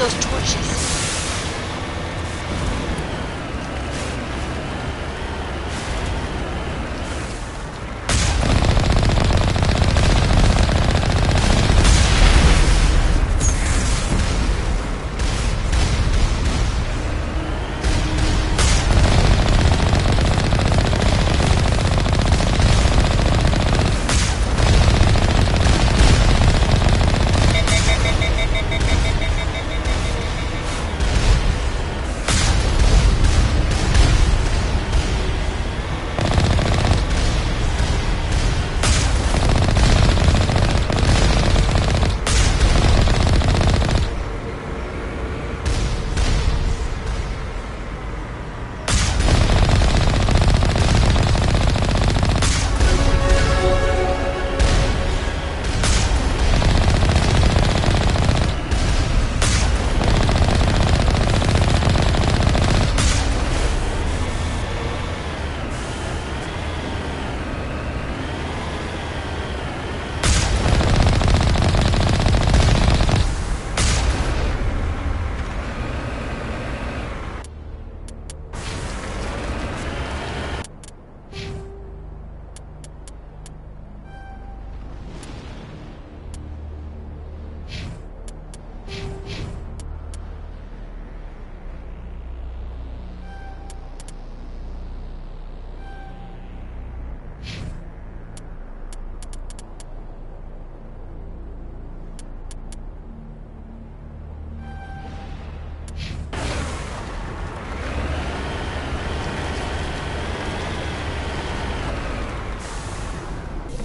those torches.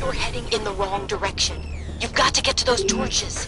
You're heading in the wrong direction. You've got to get to those torches.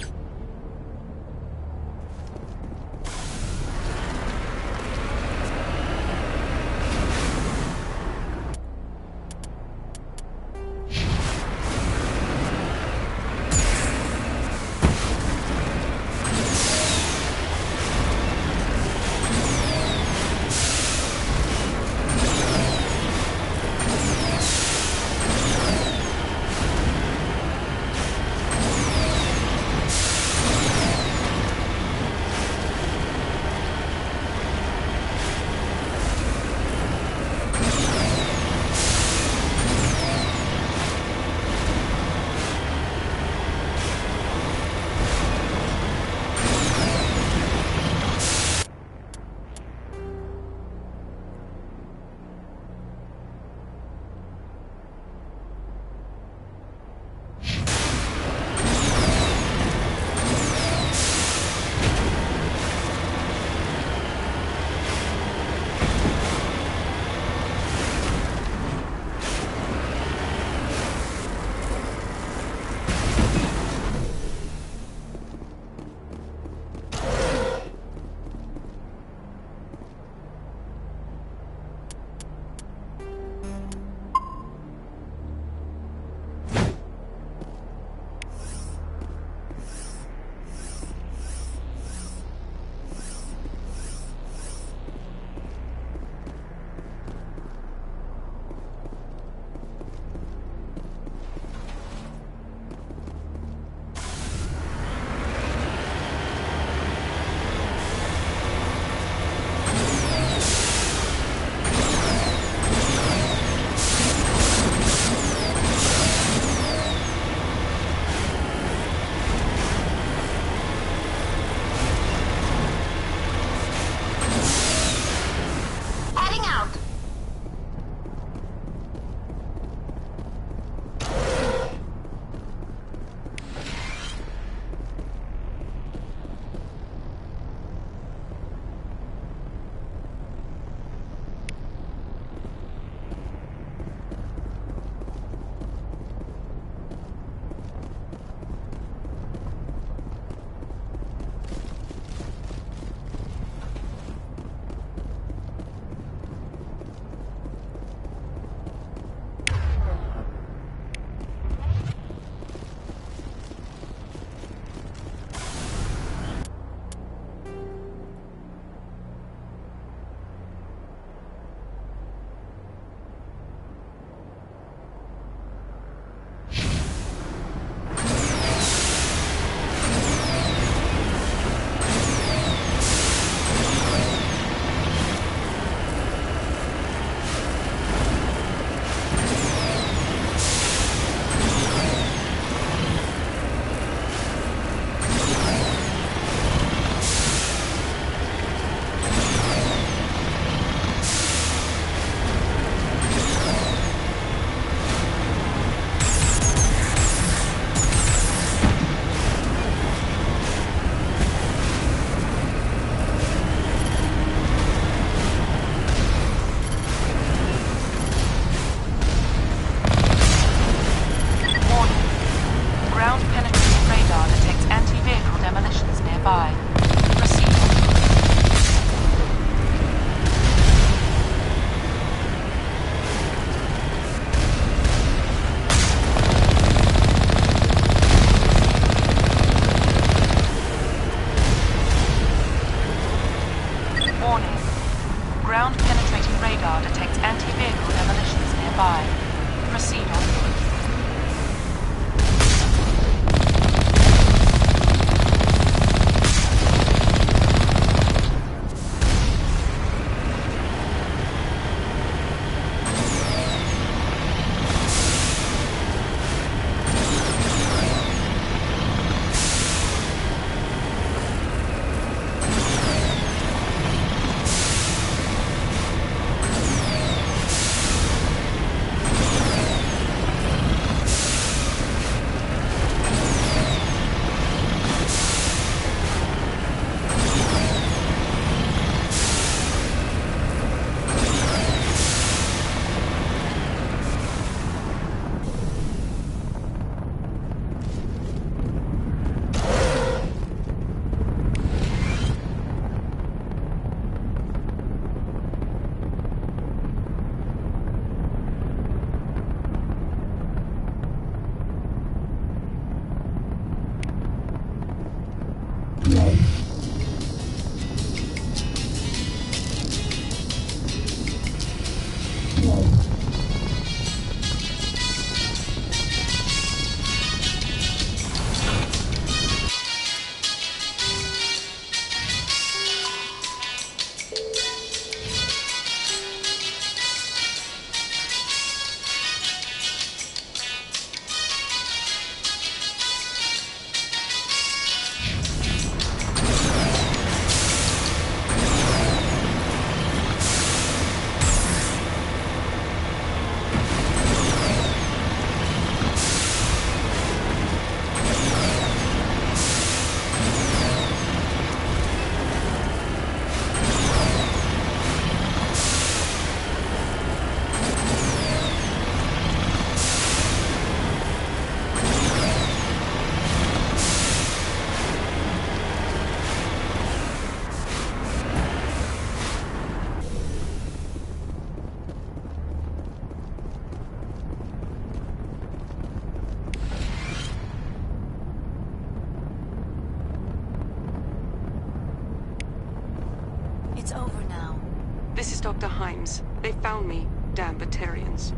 Dr. Himes. They found me, damn Batarians.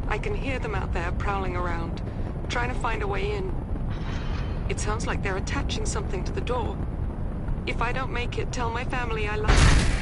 I can hear them out there prowling around, trying to find a way in. It sounds like they're attaching something to the door. If I don't make it, tell my family I love them.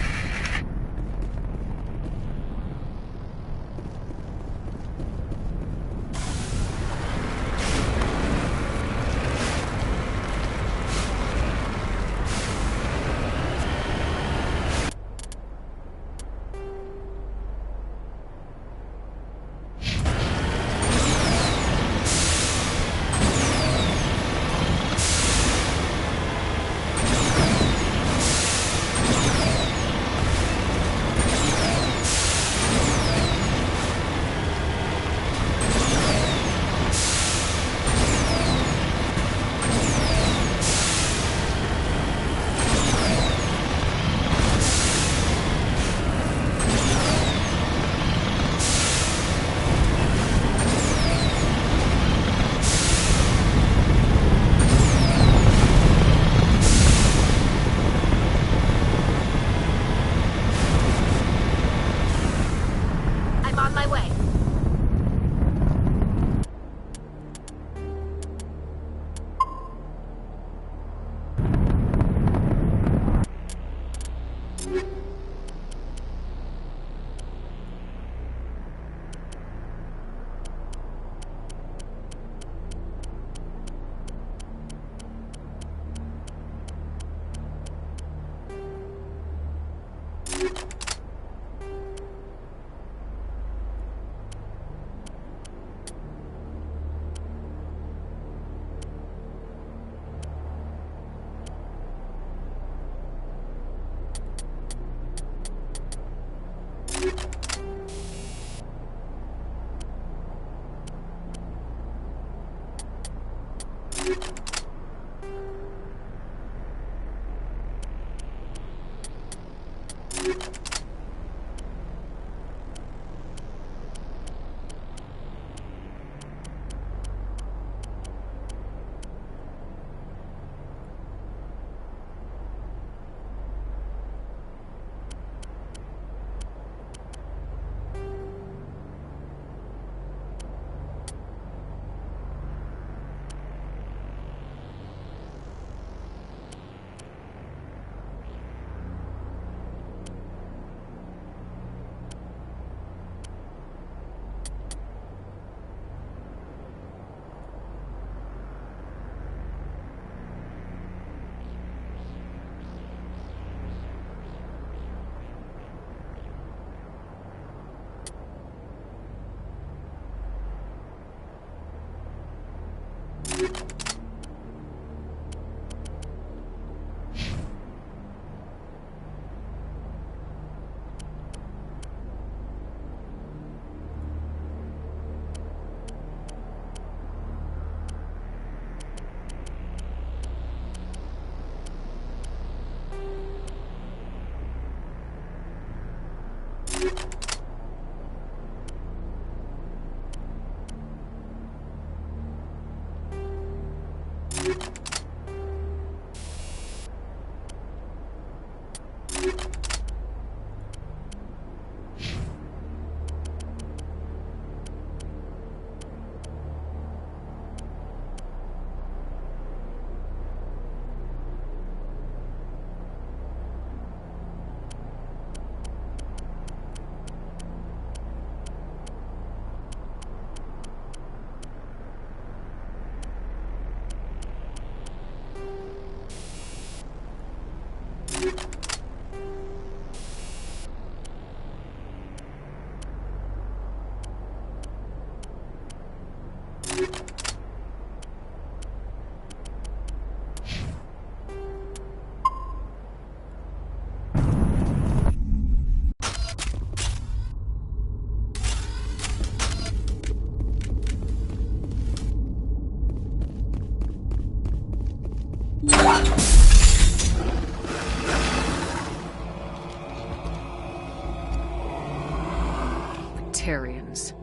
Batarians.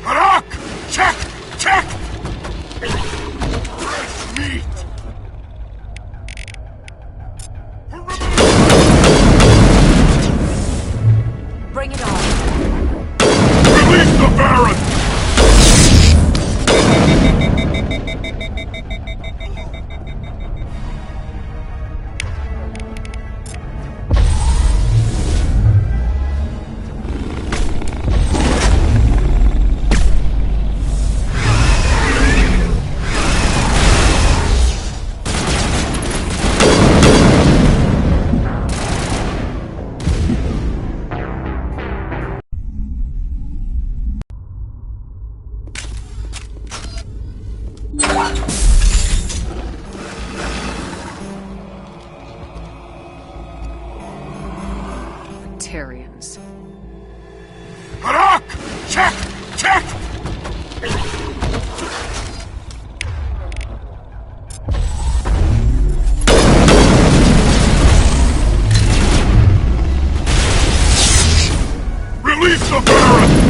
Harak! Check! Check! Fresh meat! Rock! Check! Check! Release the Baron!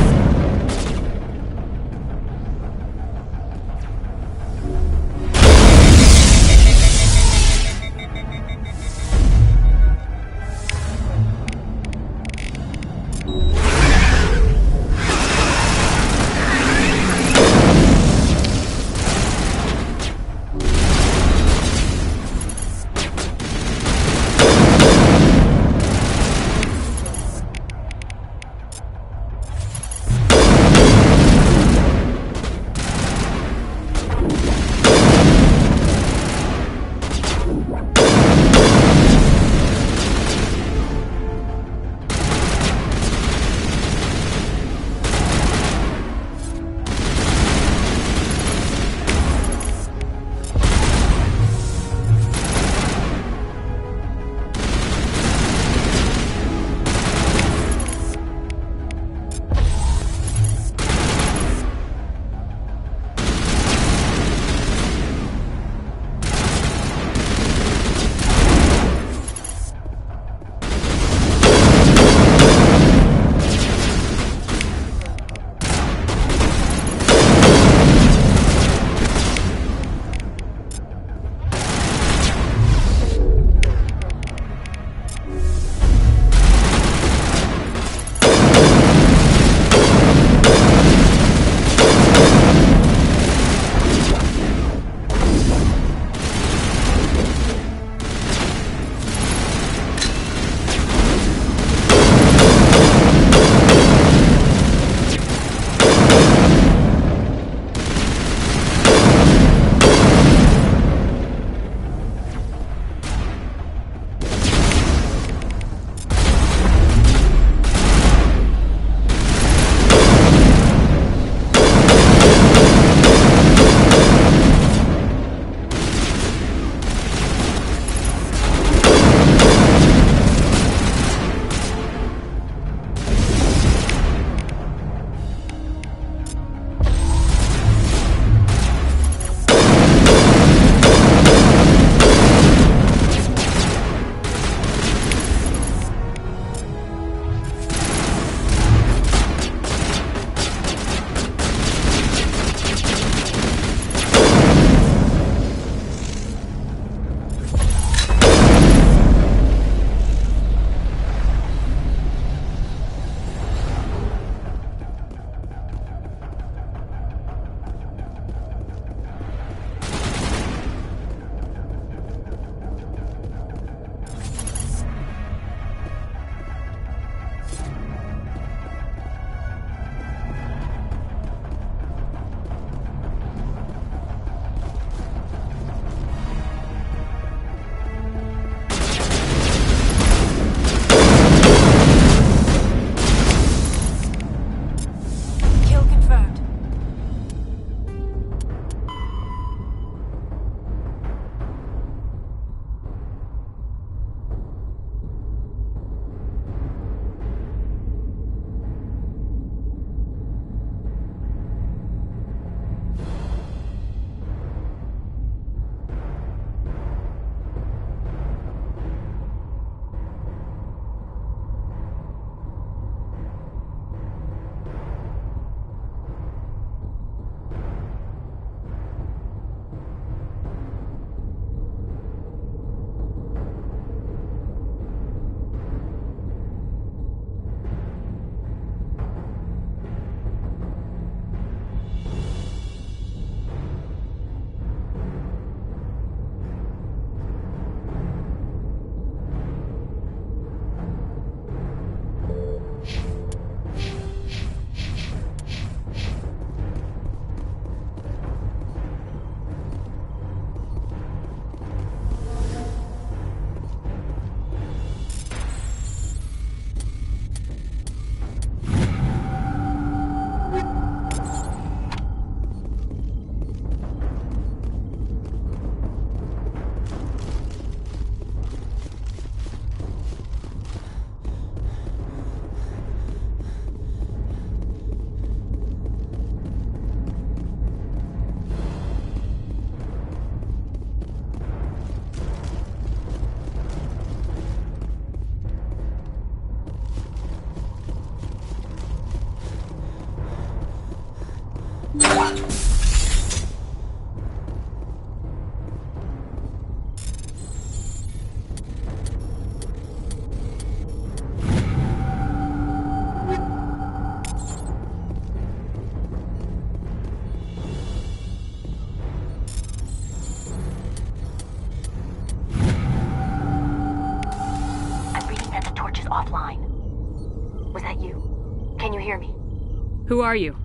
Who are you?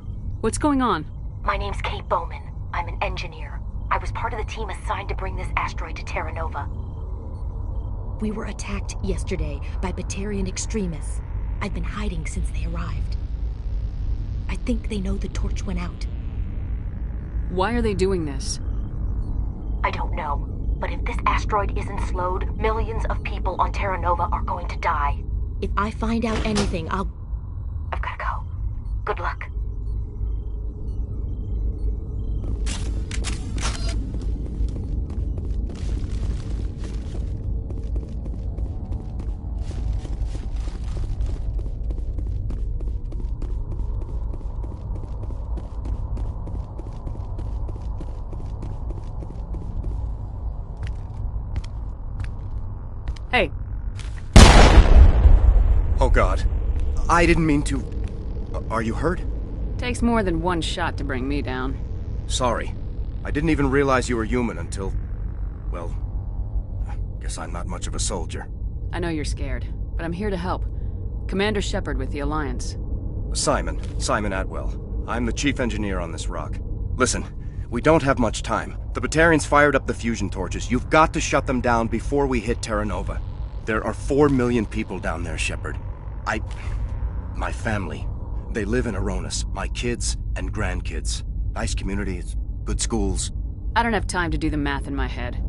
What's going on? My name's Kate Bowman. I'm an engineer. I was part of the team assigned to bring this asteroid to Terra Nova. We were attacked yesterday by Batarian extremists. I've been hiding since they arrived. I think they know the torch went out. Why are they doing this? I don't know. But if this asteroid isn't slowed, millions of people on Terra Nova are going to die. If I find out anything, I've gotta go. Good luck. Hey. Oh God. I didn't mean to... Are you hurt? Takes more than one shot to bring me down. Sorry. I didn't even realize you were human until... Well... I guess I'm not much of a soldier. I know you're scared, but I'm here to help. Commander Shepard with the Alliance. Simon Atwell. I'm the chief engineer on this rock. Listen, we don't have much time. The Batarians fired up the fusion torches. You've got to shut them down before we hit Terra Nova. There are 4 million people down there, Shepard. My family. They live in Aronis. My kids and grandkids. Nice communities, good schools. I don't have time to do the math in my head.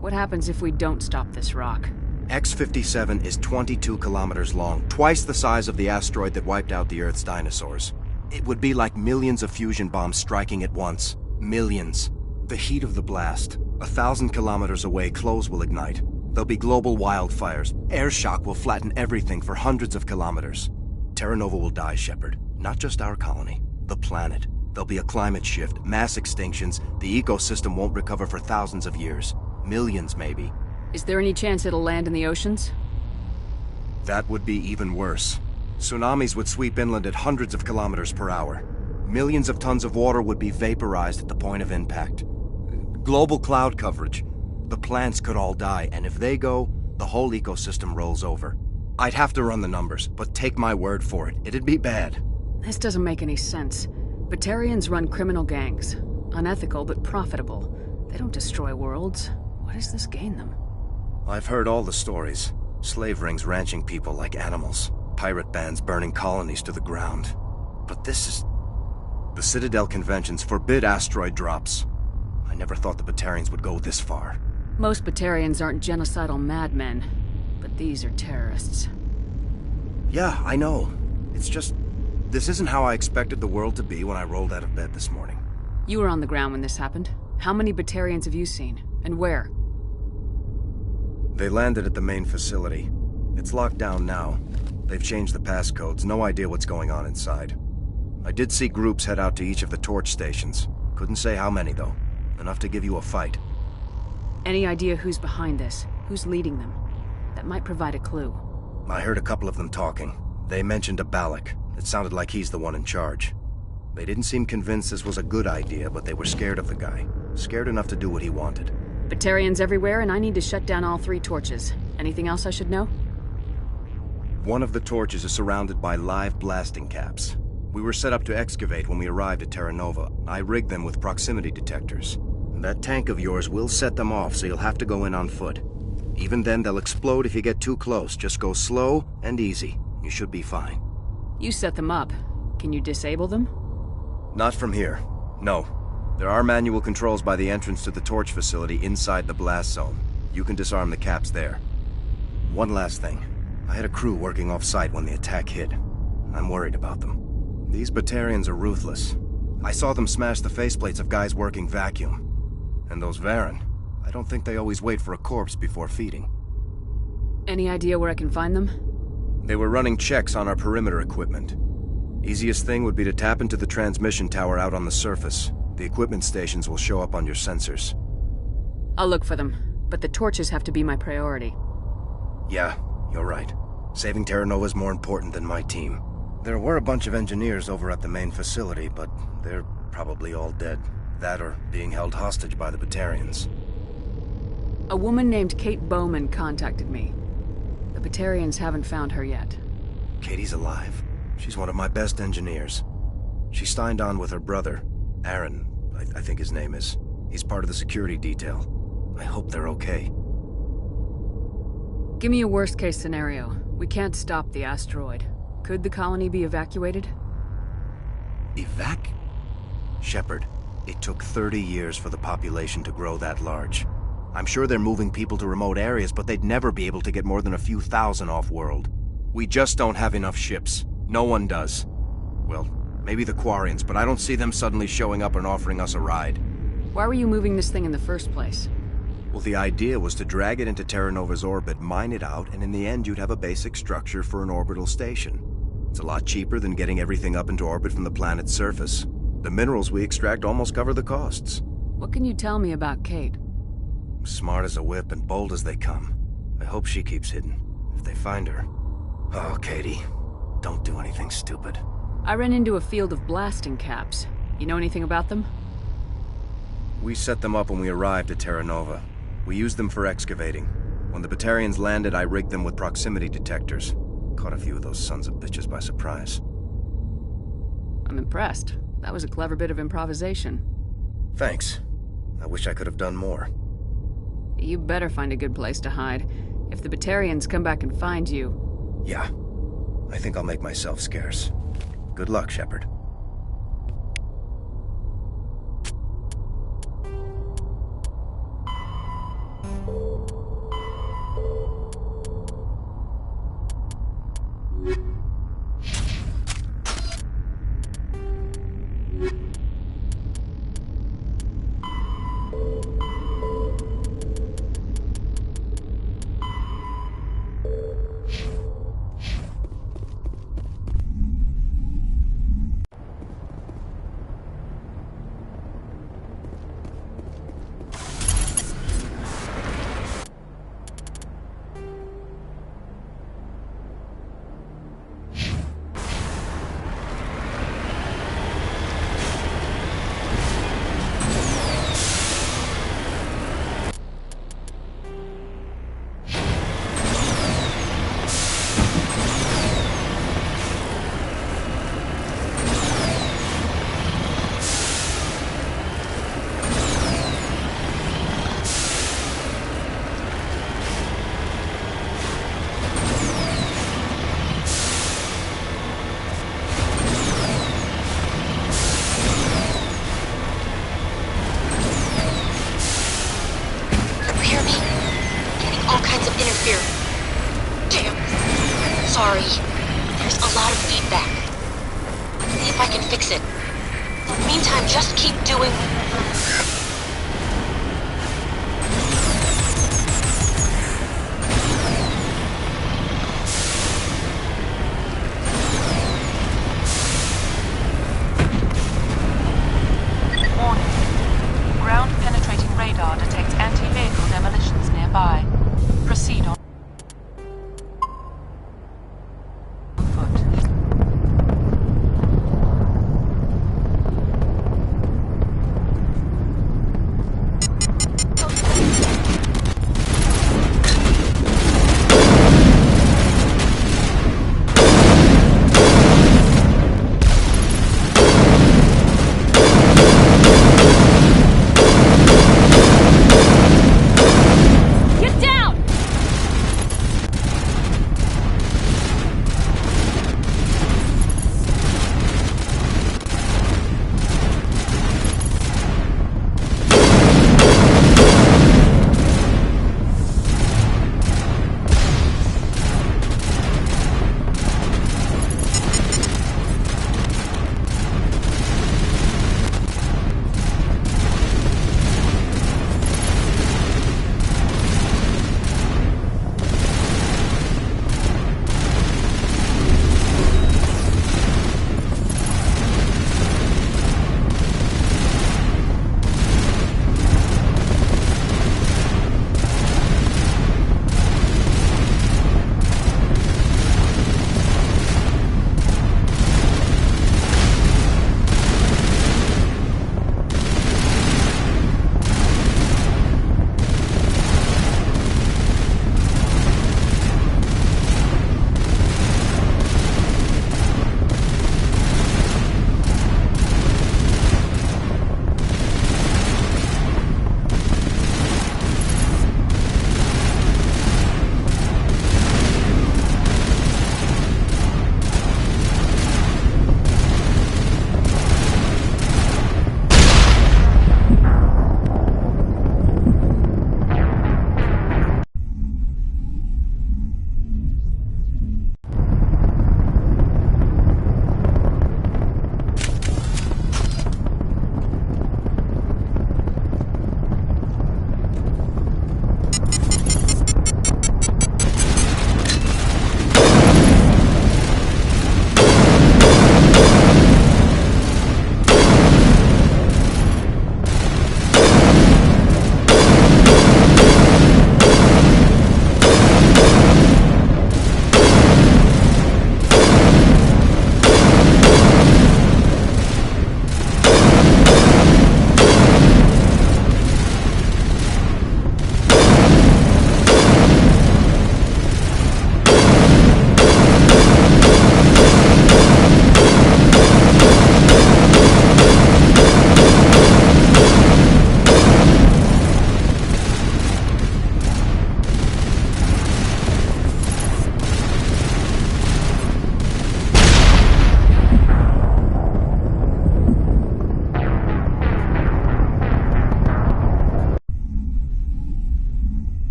What happens if we don't stop this rock? X-57 is 22 kilometers long, twice the size of the asteroid that wiped out the Earth's dinosaurs. It would be like millions of fusion bombs striking at once. Millions. The heat of the blast. 1,000 kilometers away, clothes will ignite. There'll be global wildfires. Air shock will flatten everything for hundreds of kilometers. Terra Nova will die, Shepard. Not just our colony. The planet. There'll be a climate shift, mass extinctions. The ecosystem won't recover for thousands of years. Millions, maybe. Is there any chance it'll land in the oceans? That would be even worse. Tsunamis would sweep inland at hundreds of kilometers per hour. Millions of tons of water would be vaporized at the point of impact. Global cloud coverage. The plants could all die, and if they go, the whole ecosystem rolls over. I'd have to run the numbers, but take my word for it, it'd be bad. This doesn't make any sense. Batarians run criminal gangs. Unethical, but profitable. They don't destroy worlds. What does this gain them? I've heard all the stories. Slave rings ranching people like animals. Pirate bands burning colonies to the ground. But this is... The Citadel conventions forbid asteroid drops. I never thought the Batarians would go this far. Most Batarians aren't genocidal madmen, but these are terrorists. Yeah, I know. It's just... This isn't how I expected the world to be when I rolled out of bed this morning. You were on the ground when this happened. How many Batarians have you seen? And where? They landed at the main facility. It's locked down now. They've changed the passcodes. No idea what's going on inside. I did see groups head out to each of the torch stations. Couldn't say how many, though. Enough to give you a fight. Any idea who's behind this? Who's leading them? That might provide a clue. I heard a couple of them talking. They mentioned a Balak. It sounded like he's the one in charge. They didn't seem convinced this was a good idea, but they were scared of the guy. Scared enough to do what he wanted. Batarians everywhere, and I need to shut down all 3 torches. Anything else I should know? One of the torches is surrounded by live blasting caps. We were set up to excavate when we arrived at Terra Nova. I rigged them with proximity detectors. That tank of yours will set them off, so you'll have to go in on foot. Even then, they'll explode if you get too close. Just go slow and easy. You should be fine. You set them up. Can you disable them? Not from here. No. There are manual controls by the entrance to the torch facility inside the blast zone. You can disarm the caps there. One last thing. I had a crew working off-site when the attack hit. I'm worried about them. These Batarians are ruthless. I saw them smash the faceplates of guys working vacuum. And those Varen, I don't think they always wait for a corpse before feeding. Any idea where I can find them? They were running checks on our perimeter equipment. Easiest thing would be to tap into the transmission tower out on the surface. The equipment stations will show up on your sensors. I'll look for them, but the torches have to be my priority. Yeah, you're right. Saving Terra Nova is more important than my team. There were a bunch of engineers over at the main facility, but they're probably all dead. That or being held hostage by the Batarians. A woman named Kate Bowman contacted me. The Batarians haven't found her yet. Katie's alive. She's one of my best engineers. She signed on with her brother, Aaron, I think his name is. He's part of the security detail. I hope they're okay. Give me a worst-case scenario. We can't stop the asteroid. Could the colony be evacuated? Shepard, it took 30 years for the population to grow that large. I'm sure they're moving people to remote areas, but they'd never be able to get more than a few thousand off-world. We just don't have enough ships. No one does. Well, maybe the Quarians, but I don't see them suddenly showing up and offering us a ride. Why were you moving this thing in the first place? Well, the idea was to drag it into Terra Nova's orbit, mine it out, and in the end you'd have a basic structure for an orbital station. It's a lot cheaper than getting everything up into orbit from the planet's surface. The minerals we extract almost cover the costs. What can you tell me about Kate? Smart as a whip and bold as they come. I hope she keeps hidden, if they find her. Oh, Katie, don't do anything stupid. I ran into a field of blasting caps. You know anything about them? We set them up when we arrived at Terra Nova. We used them for excavating. When the Batarians landed, I rigged them with proximity detectors. Caught a few of those sons of bitches by surprise. I'm impressed. That was a clever bit of improvisation. Thanks. I wish I could have done more. You better find a good place to hide. If the Batarians come back and find you... Yeah. I think I'll make myself scarce. Good luck, Shepard. Sorry. There's a lot of feedback. See if I can fix it. In the meantime, just keep doing... Warning. Ground-penetrating radar detects anti-vehicle demolitions nearby. Proceed on foot.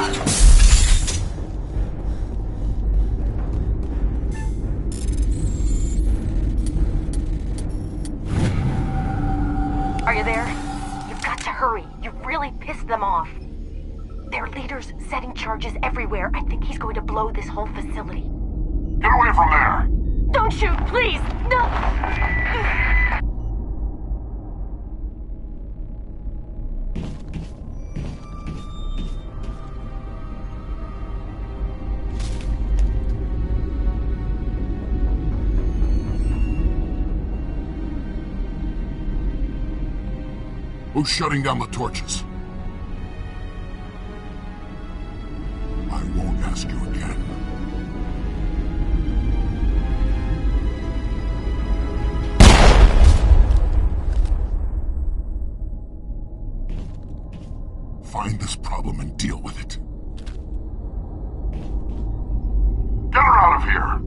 Are you there? You've got to hurry. You've really pissed them off. Their leader's setting charges everywhere. I think he's going to blow this whole facility. Get away from there! Don't shoot, please! No! Who's shutting down the torches? I won't ask you again. Find this problem and deal with it. Get her out of here!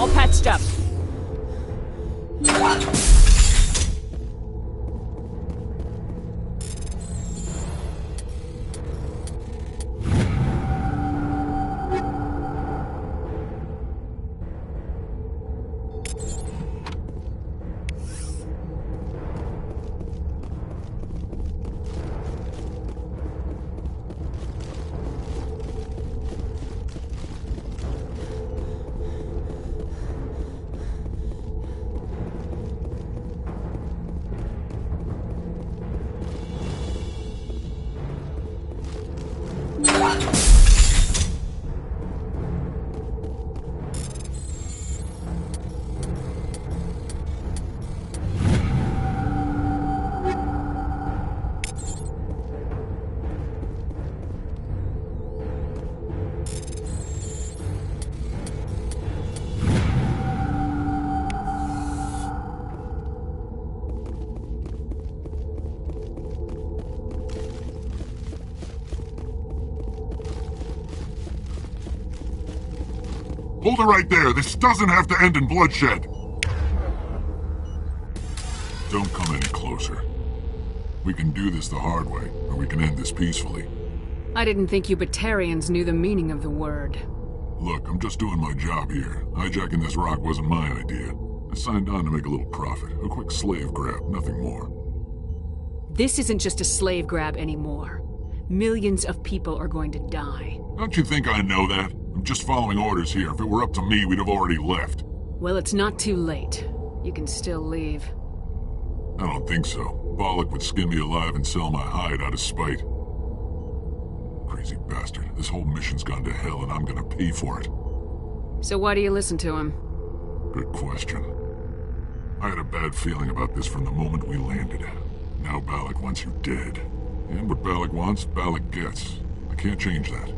All patched up. Hold it right there. This doesn't have to end in bloodshed. Don't come any closer. We can do this the hard way, or we can end this peacefully. I didn't think you Batarians knew the meaning of the word. Look, I'm just doing my job here. Hijacking this rock wasn't my idea. I signed on to make a little profit. A quick slave grab, nothing more. This isn't just a slave grab anymore. Millions of people are going to die. Don't you think I know that? I'm just following orders here. If it were up to me, we'd have already left. Well, it's not too late. You can still leave. I don't think so. Bollock would skin me alive and sell my hide out of spite. Crazy bastard. This whole mission's gone to hell and I'm gonna pay for it. So why do you listen to him? Good question. I had a bad feeling about this from the moment we landed. Now Bollock wants you dead. And what Bollock wants, Bollock gets. I can't change that.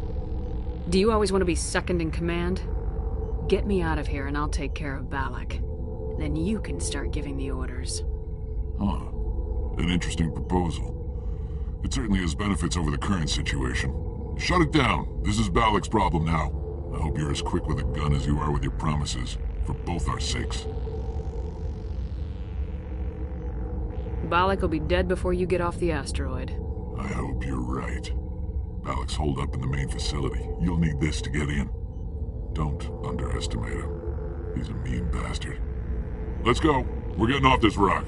Do you always want to be second in command? Get me out of here and I'll take care of Bollock. Then you can start giving the orders. Huh. An interesting proposal. It certainly has benefits over the current situation. Shut it down. This is Bollock's problem now. I hope you're as quick with a gun as you are with your promises. For both our sakes. Bollock will be dead before you get off the asteroid. I hope you're right. Bollock's holed up in the main facility. You'll need this to get in. Don't underestimate him. He's a mean bastard. Let's go. We're getting off this rock.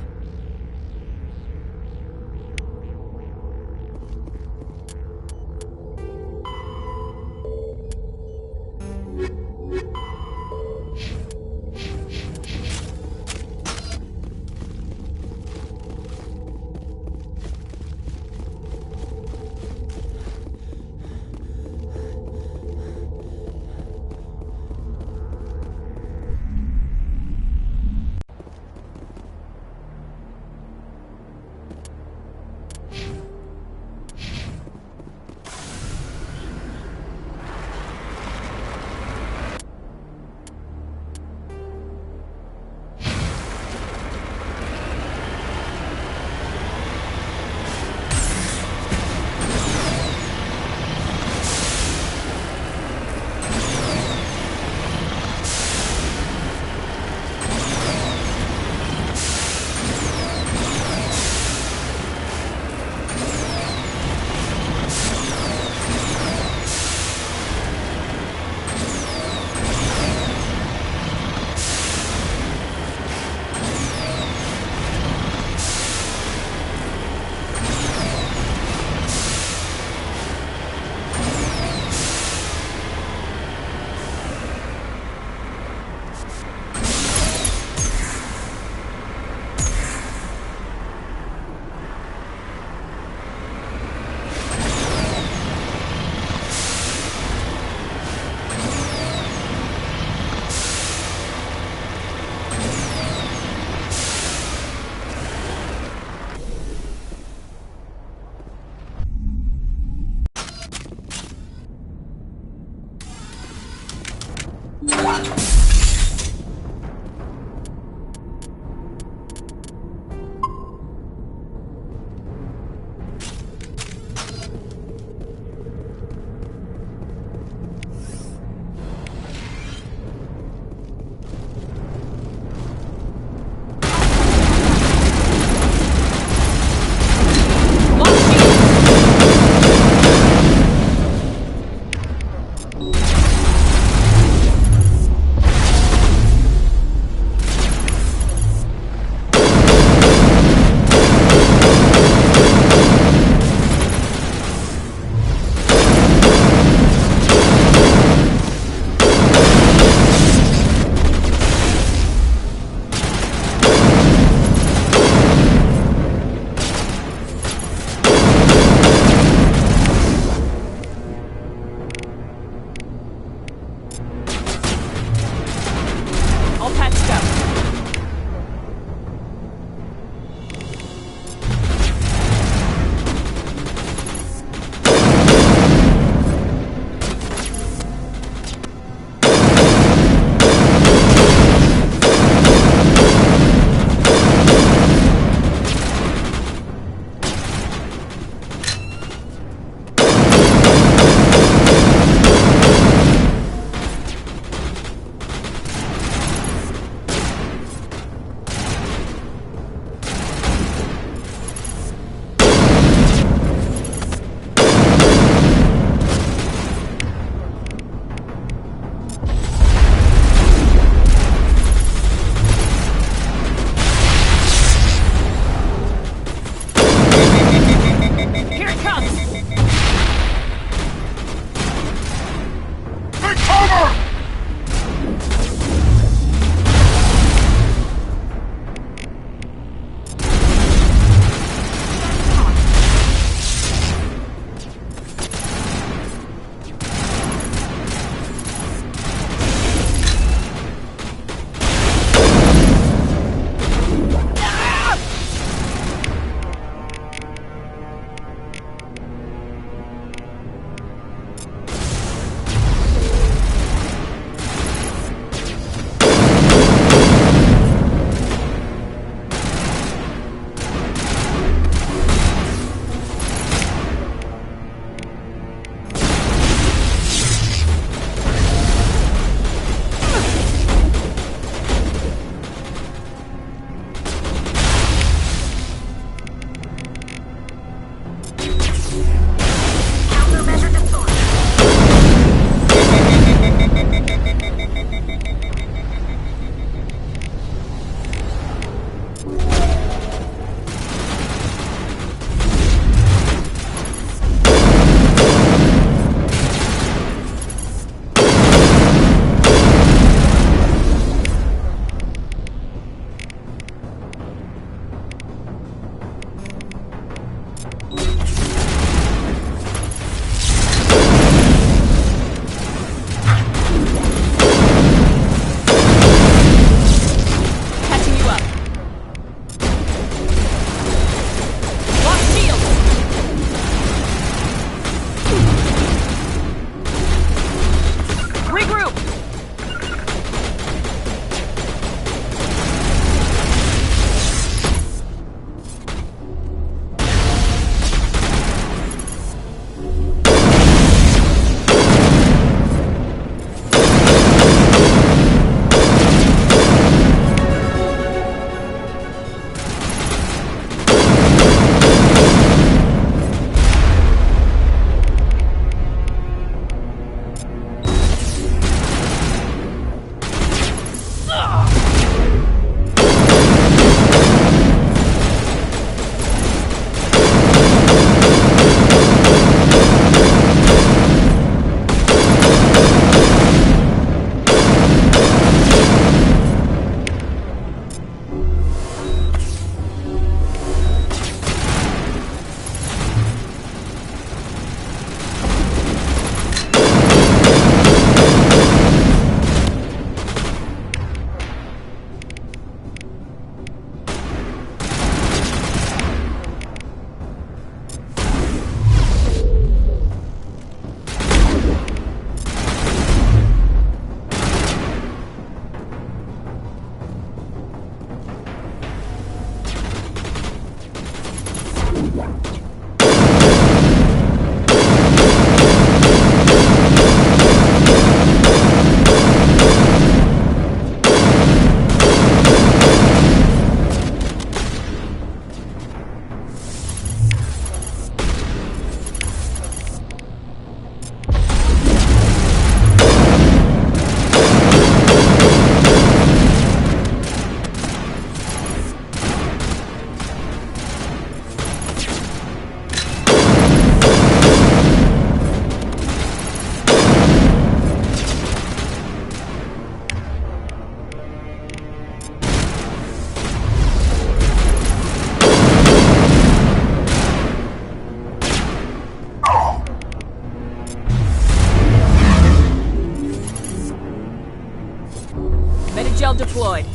Gel deployed.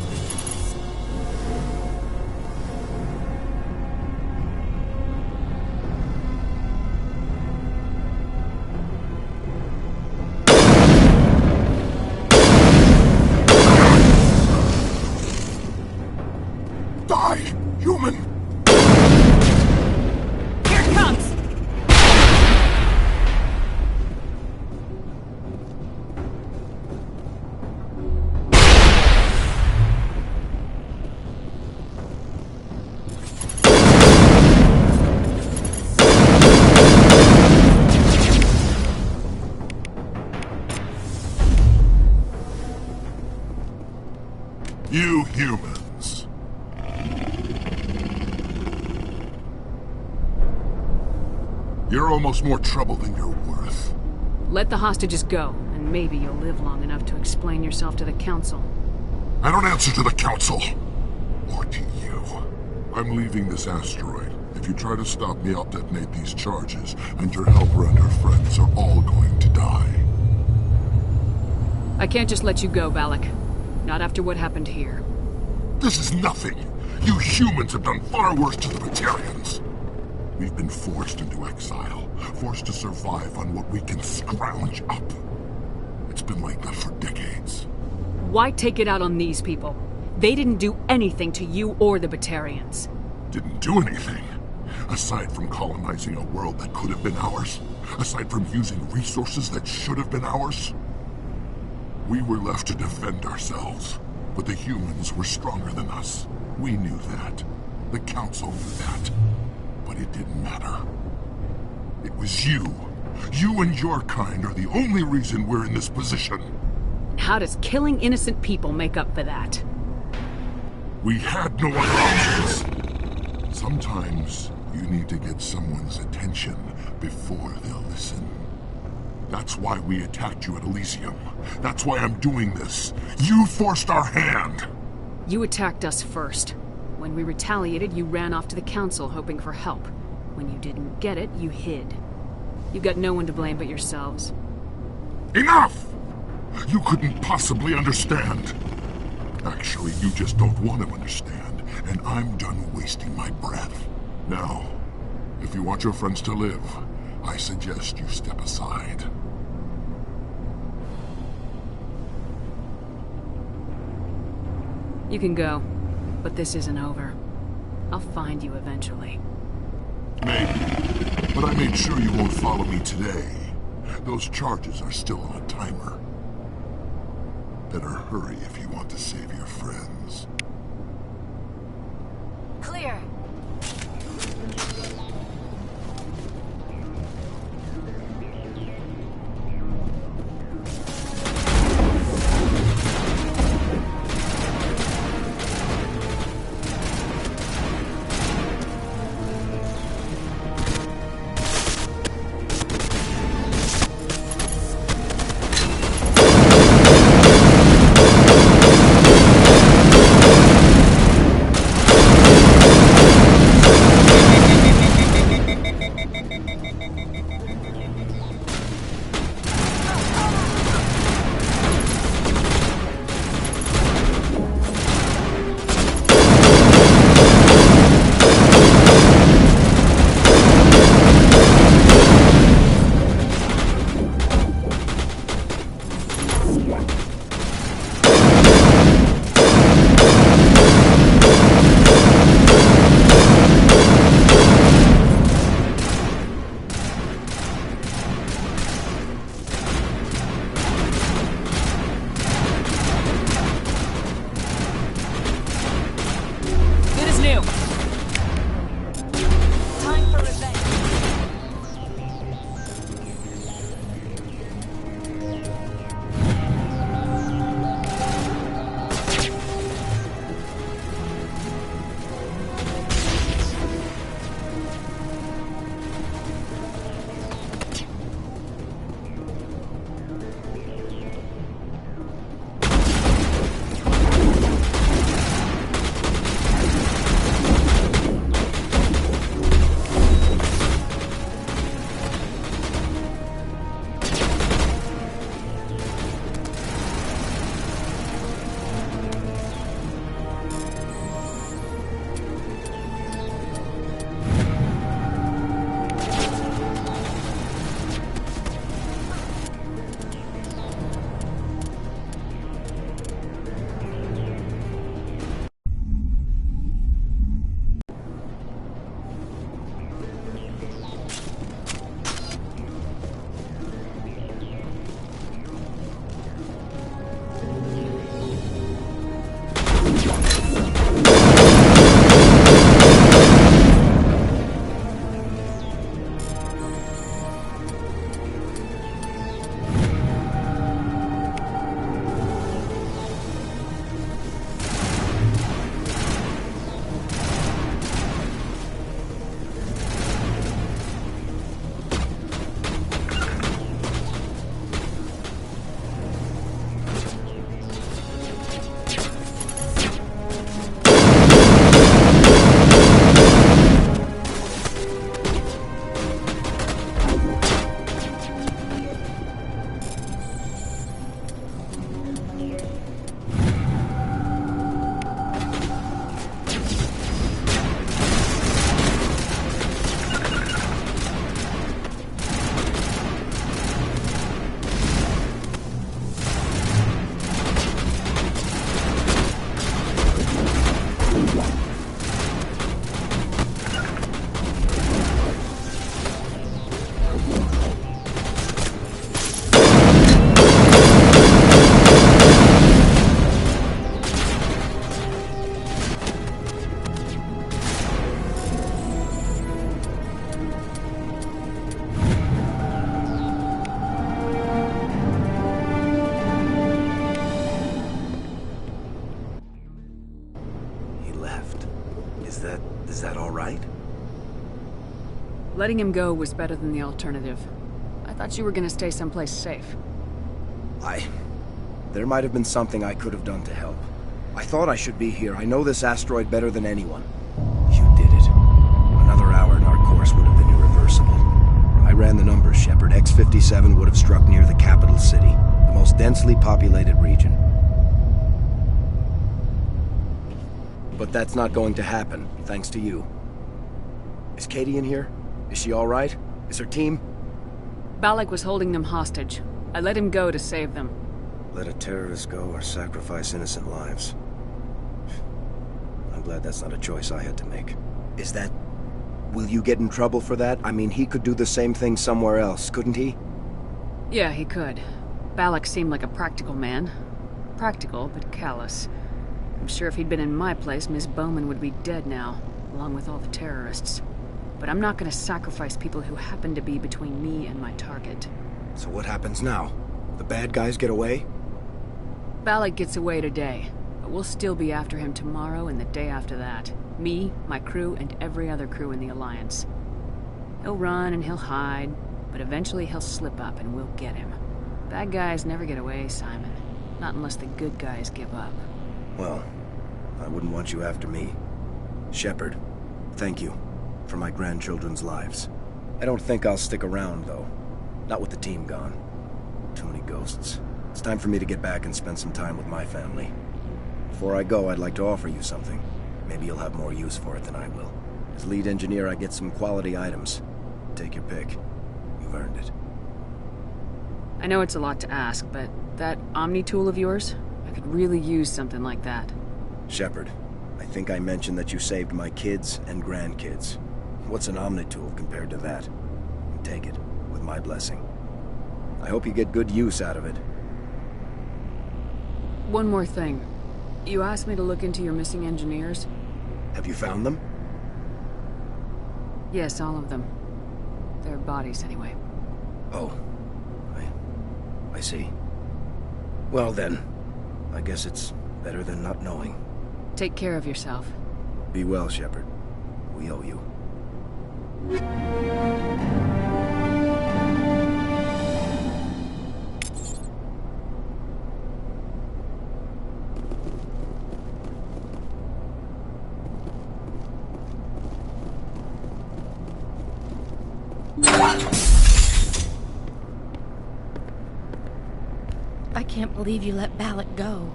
Die, human! Here it comes! You humans. You're almost more trouble than you're worth. Let the hostages go, and maybe you'll live long enough to explain yourself to the Council. I don't answer to the Council. Or to you. I'm leaving this asteroid. If you try to stop me, I'll detonate these charges, and your helper and her friends are all going to die. I can't just let you go, Valak. Not after what happened here. This is nothing. You humans have done far worse to the Batarians. We've been forced into exile, forced to survive on what we can scrounge up. It's been like that for decades. Why take it out on these people? They didn't do anything to you or the Batarians. Didn't do anything. Aside from colonizing a world that could have been ours. Aside from using resources that should have been ours. We were left to defend ourselves. But the humans were stronger than us. We knew that. The Council knew that. But it didn't matter. It was you. You and your kind are the only reason we're in this position. How does killing innocent people make up for that? We had no other options. Sometimes you need to get someone's attention before they'll listen. That's why we attacked you at Elysium. That's why I'm doing this. You forced our hand. You attacked us first. When we retaliated, you ran off to the Council hoping for help. When you didn't get it, you hid. You've got no one to blame but yourselves. Enough! You couldn't possibly understand. Actually, you just don't want to understand, and I'm done wasting my breath. Now, if you want your friends to live, I suggest you step aside. You can go, but this isn't over. I'll find you eventually. Maybe, but I made sure you won't follow me today. Those charges are still on a timer. Better hurry if you want to save your friends. Clear. Is that all right? Letting him go was better than the alternative. I thought you were gonna stay someplace safe. There might have been something I could have done to help. I thought I should be here. I know this asteroid better than anyone. You did it. Another hour and our course would have been irreversible. I ran the numbers, Shepard. X-57 would have struck near the capital city, the most densely populated region. But that's not going to happen, thanks to you. Is Katie in here? Is she all right? Is her team? Balak was holding them hostage. I let him go to save them. Let a terrorist go or sacrifice innocent lives. I'm glad that's not a choice I had to make. Is that... Will you get in trouble for that? I mean, he could do the same thing somewhere else, couldn't he? Yeah, he could. Balak seemed like a practical man. Practical, but callous. I'm sure if he'd been in my place, Miss Bowman would be dead now, along with all the terrorists. But I'm not gonna sacrifice people who happen to be between me and my target. So what happens now? The bad guys get away? Balak gets away today, but we'll still be after him tomorrow and the day after that. Me, my crew, and every other crew in the Alliance. He'll run and he'll hide, but eventually he'll slip up and we'll get him. Bad guys never get away, Simon. Not unless the good guys give up. Well, I wouldn't want you after me. Shepard, thank you for my grandchildren's lives. I don't think I'll stick around, though. Not with the team gone. Too many ghosts. It's time for me to get back and spend some time with my family. Before I go, I'd like to offer you something. Maybe you'll have more use for it than I will. As lead engineer, I get some quality items. Take your pick. You've earned it. I know it's a lot to ask, but that Omni tool of yours? I could really use something like that. Shepard, I think I mentioned that you saved my kids and grandkids. What's an Omni tool compared to that? Take it, with my blessing. I hope you get good use out of it. One more thing. You asked me to look into your missing engineers? Have you found them? Yes, all of them. Their bodies, anyway. Oh. I see. Well then, I guess it's better than not knowing. Take care of yourself. Be well, Shepard. We owe you. I can't believe you let Balak go.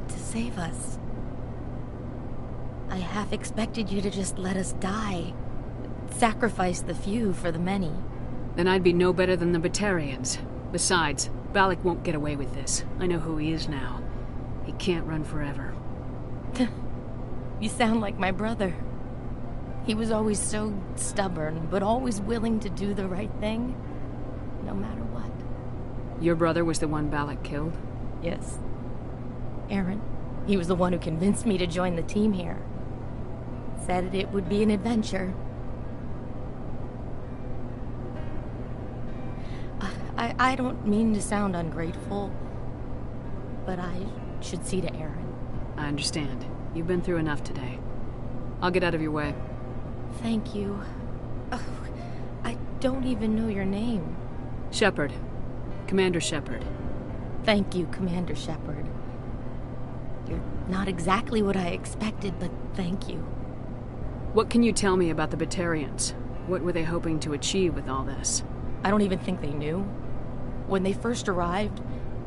To save us. I half expected you to just let us die. Sacrifice the few for the many. Then I'd be no better than the Batarians. Besides, Balak won't get away with this. I know who he is now. He can't run forever. You sound like my brother. He was always so stubborn, but always willing to do the right thing, no matter what. Your brother was the one Balak killed? Yes. Aaron. He was the one who convinced me to join the team here. Said it would be an adventure. I don't mean to sound ungrateful, but I should see to Aaron. I understand. You've been through enough today. I'll get out of your way. Thank you. Oh, I don't even know your name. Shepard. Commander Shepard. Thank you, Commander Shepard. You're not exactly what I expected, but thank you. What can you tell me about the Batarians? What were they hoping to achieve with all this? I don't even think they knew. When they first arrived,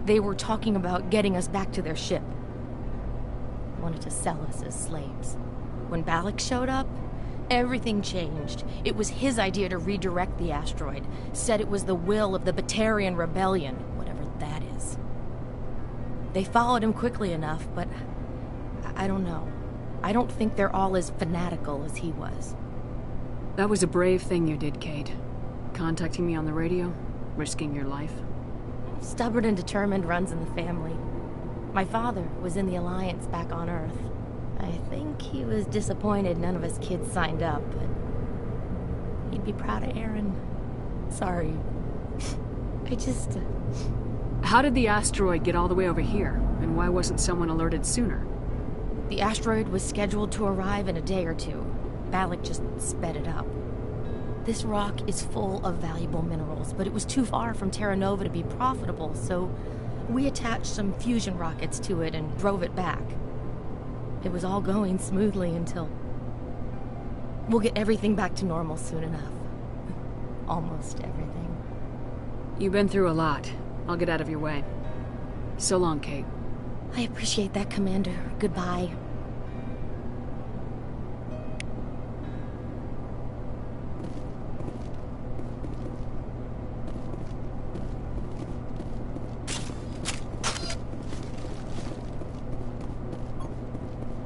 they were talking about getting us back to their ship. Wanted to sell us as slaves. When Balak showed up, everything changed. It was his idea to redirect the asteroid. Said it was the will of the Batarian Rebellion, whatever that is. They followed him quickly enough, but I don't know. I don't think they're all as fanatical as he was. That was a brave thing you did, Kate. Contacting me on the radio, risking your life. Stubborn and determined runs in the family. My father was in the Alliance back on Earth. I think he was disappointed none of us kids signed up, but he'd be proud of Aaron. Sorry. How did the asteroid get all the way over here, and why wasn't someone alerted sooner? The asteroid was scheduled to arrive in a day or two. Balak just sped it up. This rock is full of valuable minerals, but it was too far from Terra Nova to be profitable, so we attached some fusion rockets to it and drove it back. It was all going smoothly until... We'll get everything back to normal soon enough. Almost everything. You've been through a lot. I'll get out of your way. So long, Kate. I appreciate that, Commander. Goodbye.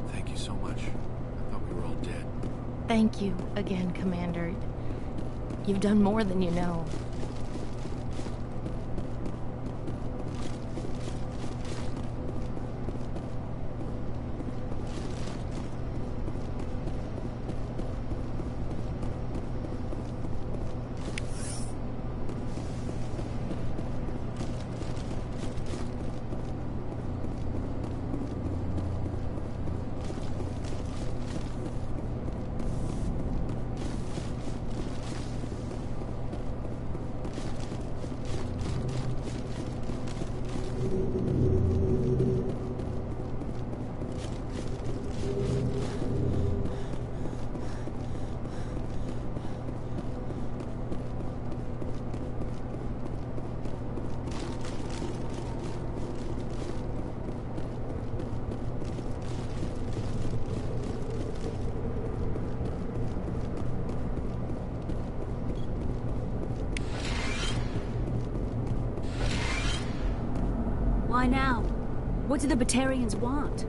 Thank you so much. I thought we were all dead. Thank you again, Commander. You've done more than you know. Why now? What do the Batarians want?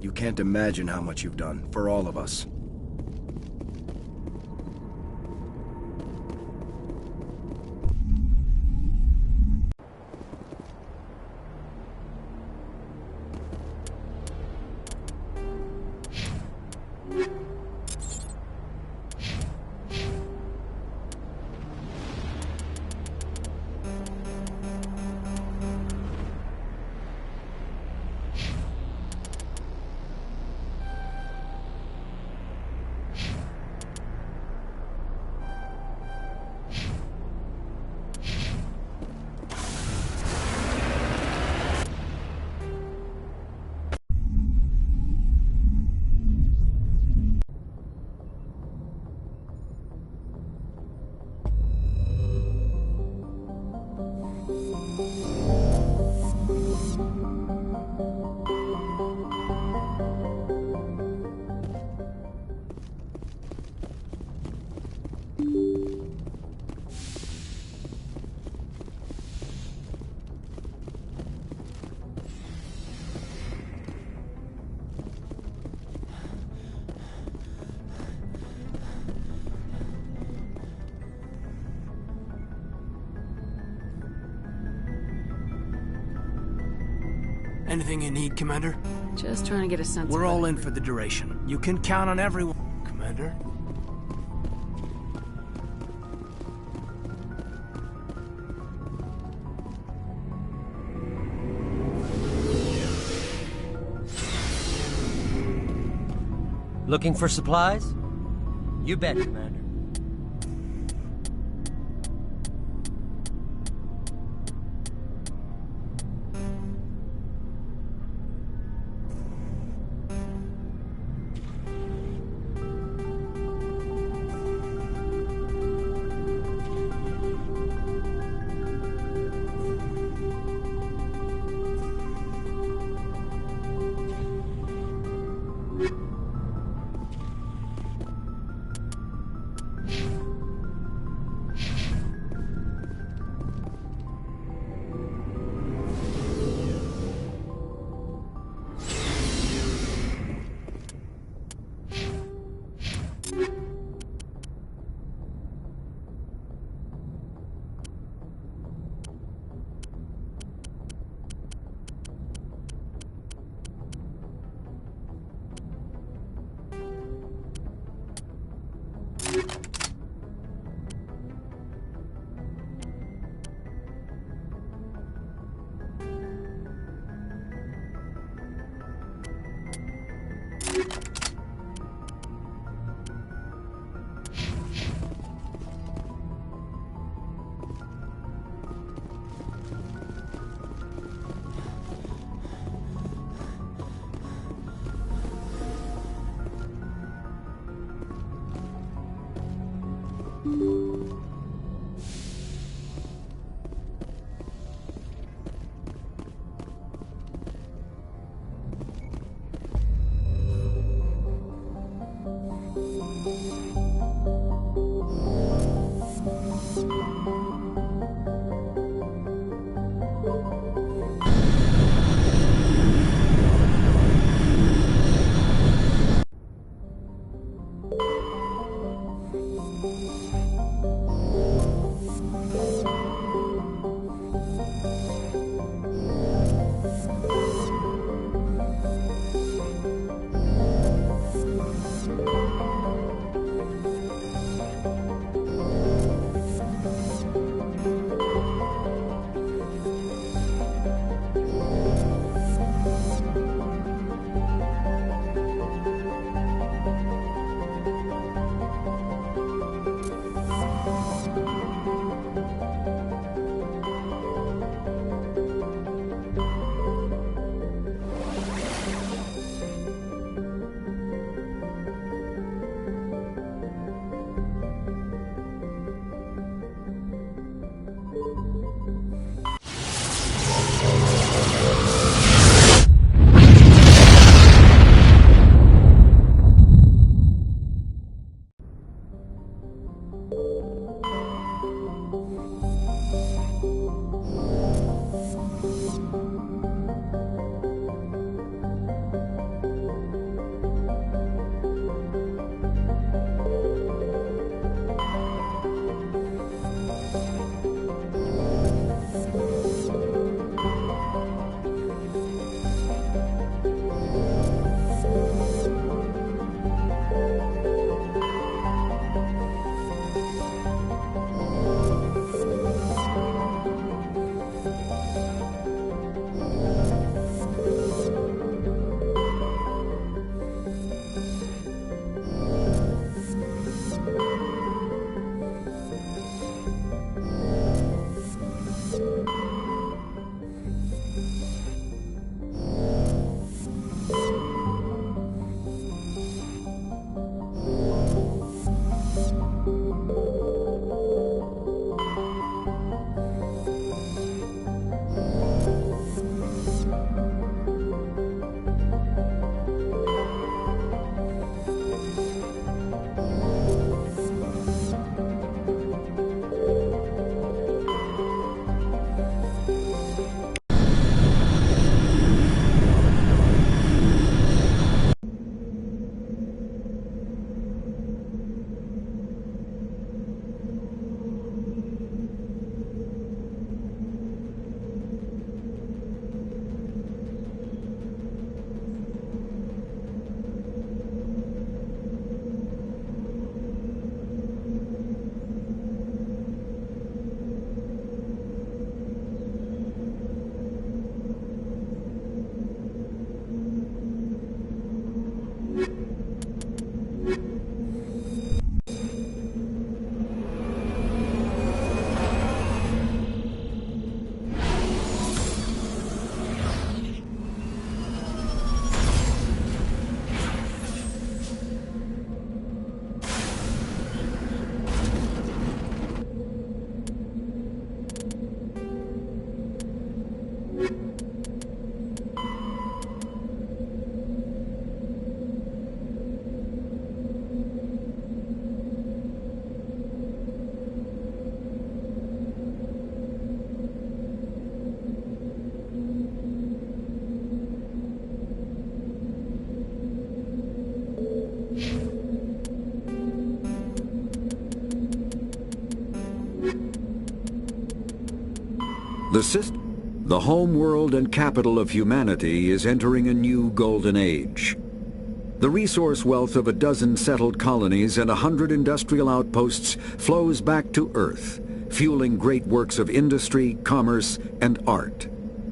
You can't imagine how much you've done, for all of us. Anything you need, Commander? Just trying to get a sense We're of all it. in for the duration. You can count on everyone. Commander? Looking for supplies? You bet, Commander. The home world and capital of humanity is entering a new golden age. The resource wealth of a dozen settled colonies and 100 industrial outposts flows back to Earth, fueling great works of industry, commerce, and art.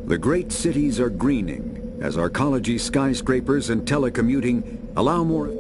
The great cities are greening as arcology skyscrapers and telecommuting allow more...